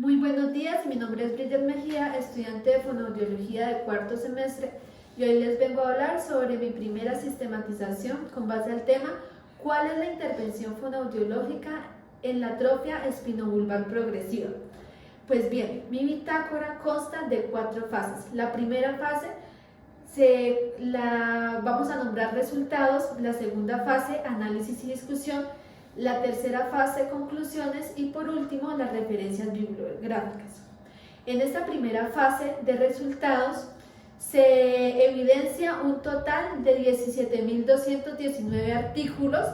Muy buenos días, mi nombre es Bridget Mejía, estudiante de fonoaudiología de cuarto semestre, y hoy les vengo a hablar sobre mi primera sistematización con base al tema ¿cuál es la intervención fonoaudiológica en la atrofia espinobulbar progresiva? Pues bien, mi bitácora consta de 4 fases. La primera fase vamos a nombrar resultados, la segunda fase análisis y discusión, la tercera fase conclusiones y por último las referencias bibliográficas. En esta primera fase de resultados se evidencia un total de 17.219 artículos,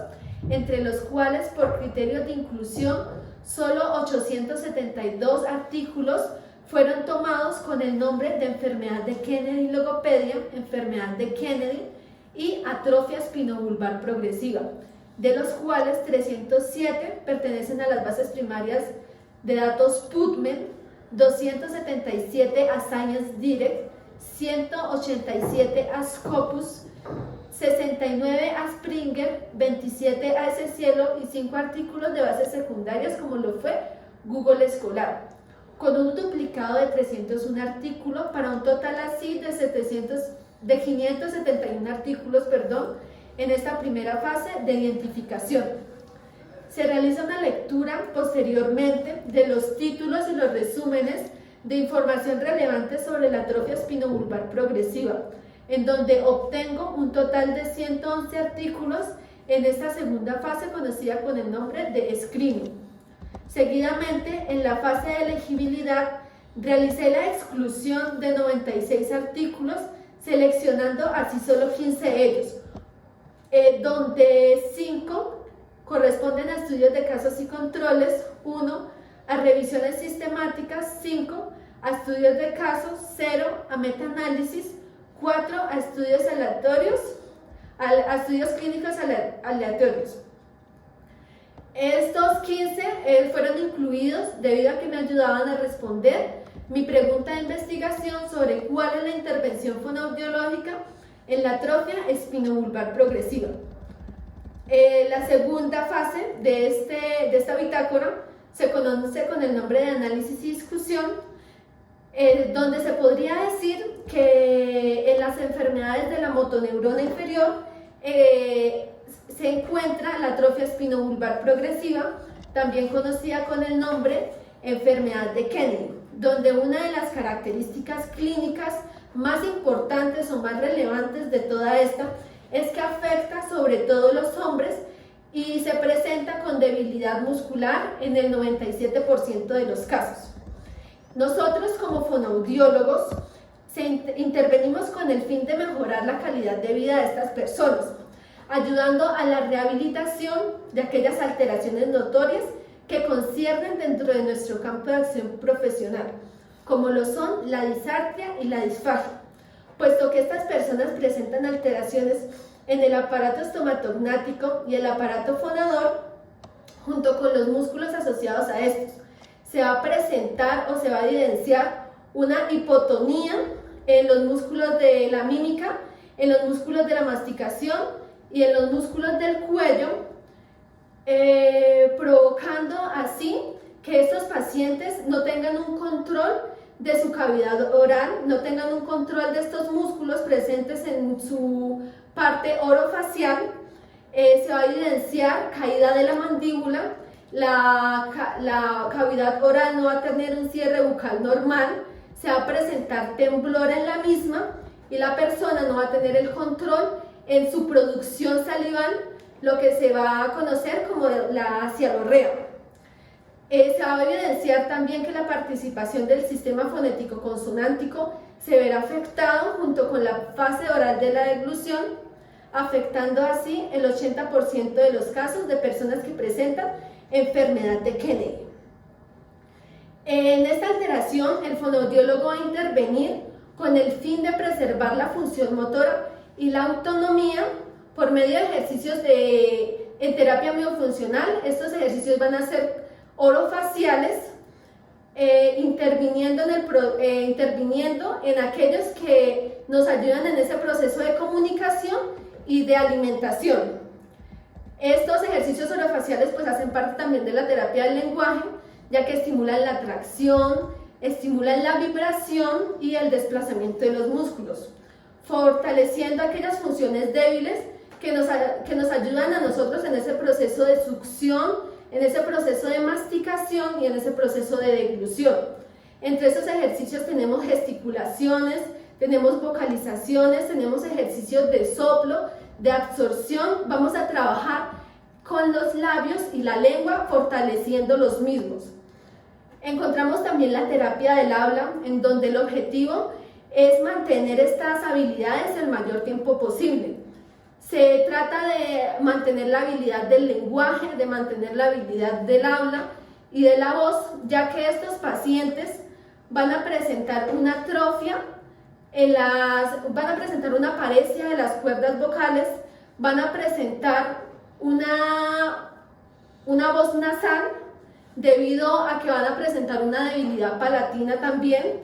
entre los cuales por criterios de inclusión solo 872 artículos fueron tomados con el nombre de enfermedad de Kennedy logopedia, enfermedad de Kennedy y atrofia espinobulbar progresiva, de los cuales 307 pertenecen a las bases primarias de datos PubMed, 277 a Science Direct, 187 a Scopus, 69 a Springer, 27 a Cielo y 5 artículos de bases secundarias como lo fue Google Escolar, con un duplicado de 301 artículos para un total así de 571 artículos, en esta primera fase de identificación. Se realiza una lectura posteriormente de los títulos y los resúmenes de información relevante sobre la atrofia espinobulbar progresiva, en donde obtengo un total de 111 artículos en esta segunda fase conocida con el nombre de screening. Seguidamente, en la fase de elegibilidad, realicé la exclusión de 96 artículos, seleccionando así solo 15 de ellos, donde 5 corresponden a estudios de casos y controles, 1 a revisiones sistemáticas, 5 a estudios de casos, 0 a metaanálisis, 4 a estudios aleatorios, a estudios clínicos aleatorios. Estos 15 fueron incluidos debido a que me ayudaban a responder mi pregunta de investigación sobre cuál es la intervención fonoaudiológica en la atrofia espinobulbar progresiva. La segunda fase de esta bitácora se conoce con el nombre de análisis y discusión, donde se podría decir que en las enfermedades de la motoneurona inferior se encuentra la atrofia espinobulbar progresiva, también conocida con el nombre enfermedad de Kennedy, donde una de las características clínicas más importantes o más relevantes de toda esta es que afecta sobre todo los hombres y se presenta con debilidad muscular en el 97% de los casos. Nosotros como fonoaudiólogos intervenimos con el fin de mejorar la calidad de vida de estas personas, ayudando a la rehabilitación de aquellas alteraciones notorias que conciernen dentro de nuestro campo de acción profesional, como lo son la disartria y la disfagia, puesto que estas personas presentan alteraciones en el aparato estomatognático y el aparato fonador, junto con los músculos asociados a estos. Se va a presentar o se va a evidenciar una hipotonía en los músculos de la mímica, en los músculos de la masticación y en los músculos del cuello, provocando así que estos pacientes no tengan un control de su cavidad oral, no tengan un control de estos músculos presentes en su parte orofacial. Se va a evidenciar caída de la mandíbula, la cavidad oral no va a tener un cierre bucal normal, se va a presentar temblor en la misma y la persona no va a tener el control en su producción salival, lo que se va a conocer como la cialorrea. Se va a evidenciar también que la participación del sistema fonético consonántico se verá afectado junto con la fase oral de la deglución, afectando así el 80% de los casos de personas que presentan enfermedad de Kennedy. En esta alteración, el fonoaudiólogo va a intervenir con el fin de preservar la función motora y la autonomía por medio de ejercicios en terapia miofuncional. Estos ejercicios van a ser orofaciales, interviniendo en aquellos que nos ayudan en ese proceso de comunicación y de alimentación. Estos ejercicios orofaciales pues hacen parte también de la terapia del lenguaje, ya que estimulan la tracción, estimulan la vibración y el desplazamiento de los músculos, fortaleciendo aquellas funciones débiles que nos ayudan a nosotros en ese proceso de succión, en ese proceso de masticación y en ese proceso de deglución. Entre esos ejercicios tenemos gesticulaciones, tenemos vocalizaciones, tenemos ejercicios de soplo, de absorción. Vamos a trabajar con los labios y la lengua fortaleciendo los mismos. Encontramos también la terapia del habla, en donde el objetivo es mantener estas habilidades el mayor tiempo posible. Se trata de mantener la habilidad del lenguaje, de mantener la habilidad del habla y de la voz, ya que estos pacientes van a presentar una atrofia, van a presentar una paresia de las cuerdas vocales, van a presentar una voz nasal, debido a que van a presentar una debilidad palatina también.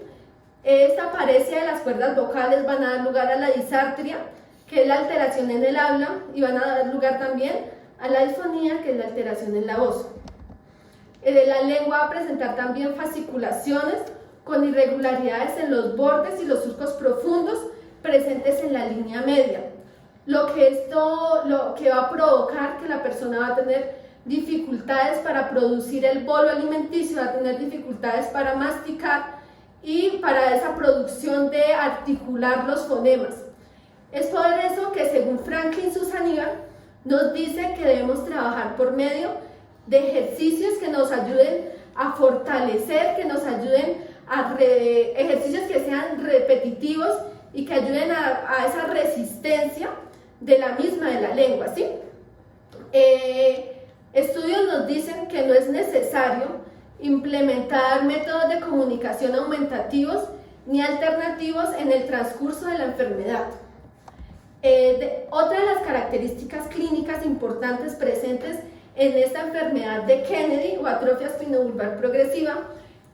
Esta paresia de las cuerdas vocales van a dar lugar a la disartria, que es la alteración en el habla, y van a dar lugar también a la disfonía, que es la alteración en la voz. La lengua va a presentar también fasciculaciones con irregularidades en los bordes y los surcos profundos presentes en la línea media, lo que va a provocar que la persona va a tener dificultades para producir el bolo alimenticio, va a tener dificultades para masticar y para esa producción de articular los fonemas. Es por eso que, según Franklin Susaniga, nos dice que debemos trabajar por medio de ejercicios que nos ayuden a fortalecer, que nos ayuden ejercicios que sean repetitivos y que ayuden a esa resistencia de la misma de la lengua, ¿sí? Estudios nos dicen que no es necesario implementar métodos de comunicación aumentativos ni alternativos en el transcurso de la enfermedad. Otra de las características clínicas importantes presentes en esta enfermedad de Kennedy o atrofia espinobulbar progresiva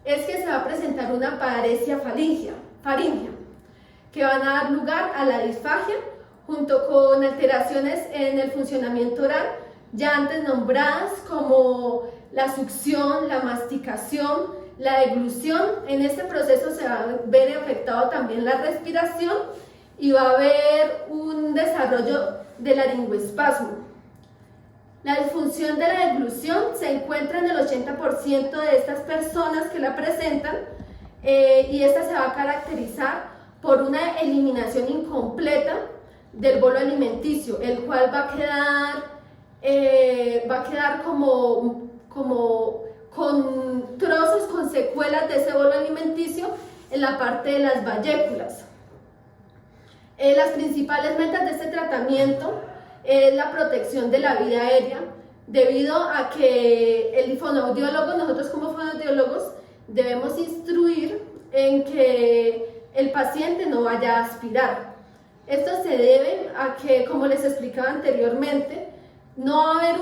es que se va a presentar una paresia faríngea, que van a dar lugar a la disfagia junto con alteraciones en el funcionamiento oral, ya antes nombradas como la succión, la masticación, la deglución. En este proceso se va a ver afectado también la respiración y va a haber un desarrollo del laringoespasmo. La disfunción de la deglución se encuentra en el 80% de estas personas que la presentan y esta se va a caracterizar por una eliminación incompleta del bolo alimenticio, el cual va a quedar como con trozos, con secuelas de ese bolo alimenticio en la parte de las valléculas. Las principales metas de este tratamiento es la protección de la vía aérea, debido a que el fonoaudiólogo, nosotros como fonoaudiólogos, debemos instruir en que el paciente no vaya a aspirar. Esto se debe a que, como les explicaba anteriormente, no va a haber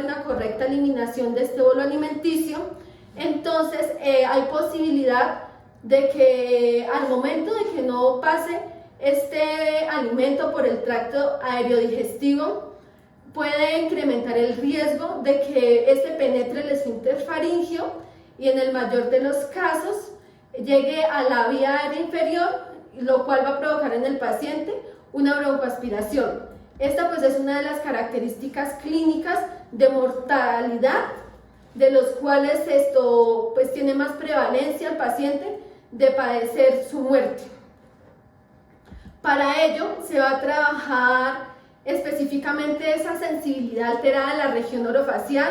una correcta eliminación de este bolo alimenticio. Entonces hay posibilidad de que al momento de que no pase este alimento por el tracto aerodigestivo, puede incrementar el riesgo de que este penetre el esfínter faríngeo y en el mayor de los casos llegue a la vía aérea inferior, lo cual va a provocar en el paciente una broncoaspiración. Esta pues es una de las características clínicas de mortalidad, de los cuales esto pues tiene más prevalencia el paciente de padecer su muerte. Para ello se va a trabajar específicamente esa sensibilidad alterada de la región orofacial,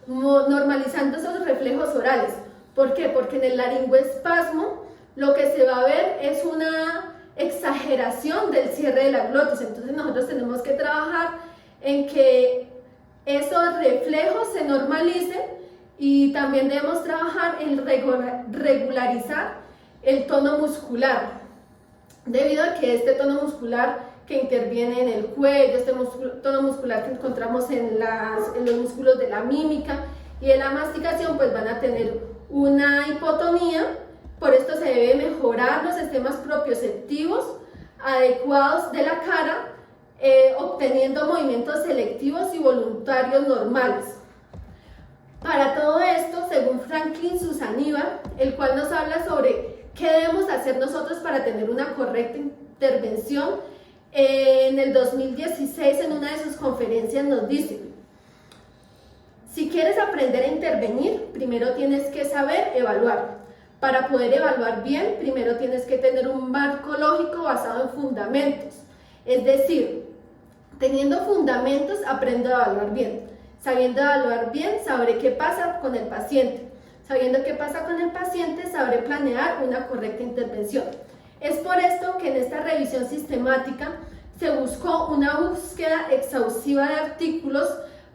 normalizando esos reflejos orales. ¿Por qué? Porque en el laringoespasmo lo que se va a ver es una exageración del cierre de la glotis. Entonces nosotros tenemos que trabajar en que esos reflejos se normalicen y también debemos trabajar en regularizar el tono muscular, debido a que este tono muscular que interviene en el cuello, este tono muscular que encontramos en los músculos de la mímica y de la masticación, pues van a tener una hipotonía. Por esto se debe mejorar los sistemas propioceptivos adecuados de la cara, obteniendo movimientos selectivos y voluntarios normales. Para todo esto, según Franklin Susaniva, el cual nos habla sobre qué debemos hacer nosotros para tener una correcta intervención, en el 2016 en una de sus conferencias nos dice: si quieres aprender a intervenir, primero tienes que saber evaluar. Para poder evaluar bien, primero tienes que tener un marco lógico basado en fundamentos. Es decir, teniendo fundamentos, aprendo a evaluar bien. Sabiendo evaluar bien, sabré qué pasa con el paciente. Sabiendo qué pasa con el paciente, sabré planear una correcta intervención. Es por esto que en esta revisión sistemática se buscó una búsqueda exhaustiva de artículos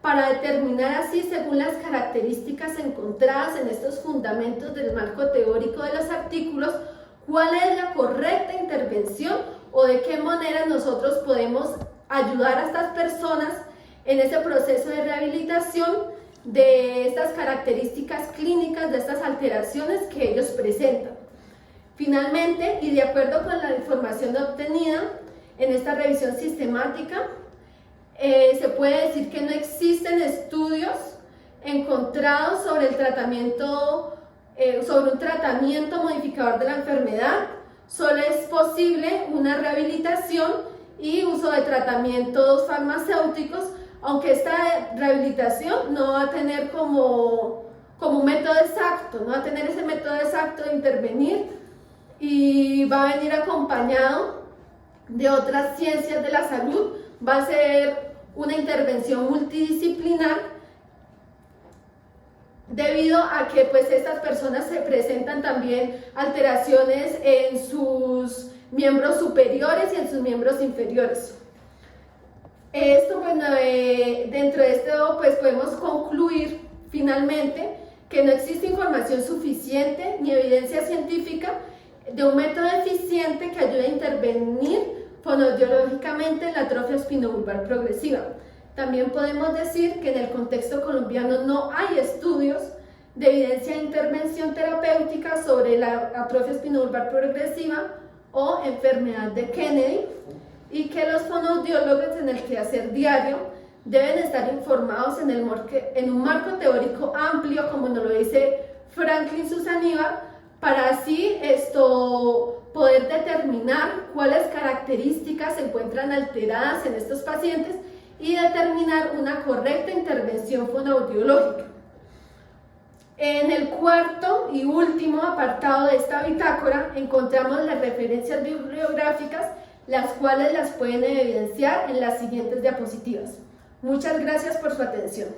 para determinar así, según las características encontradas en estos fundamentos del marco teórico de los artículos, cuál es la correcta intervención o de qué manera nosotros podemos ayudar a estas personas en ese proceso de rehabilitación de estas características clínicas, de estas alteraciones que ellos presentan. Finalmente, y de acuerdo con la información obtenida en esta revisión sistemática, se puede decir que no existen estudios encontrados sobre el tratamiento, sobre un tratamiento modificador de la enfermedad. Solo es posible una rehabilitación y uso de tratamientos farmacéuticos, aunque esta rehabilitación no va a tener como un método exacto, no va a tener ese método exacto de intervenir, y va a venir acompañado de otras ciencias de la salud. Va a ser una intervención multidisciplinar, debido a que pues estas personas se presentan también alteraciones en sus miembros superiores y en sus miembros inferiores. Esto, bueno, dentro de esto pues podemos concluir finalmente que no existe información suficiente ni evidencia científica de un método eficiente que ayude a intervenir fonoaudiológicamente en la atrofia espinobulbar progresiva. También podemos decir que en el contexto colombiano no hay estudios de evidencia de intervención terapéutica sobre la atrofia espinobulbar progresiva o enfermedad de Kennedy, y que los fonoaudiólogos en el quehacer diario deben estar informados en un marco teórico amplio, como nos lo dice Franklin Susaniva, para así poder determinar cuáles características se encuentran alteradas en estos pacientes y determinar una correcta intervención fonoaudiológica. En el cuarto y último apartado de esta bitácora encontramos las referencias bibliográficas, las cuales las pueden evidenciar en las siguientes diapositivas. Muchas gracias por su atención.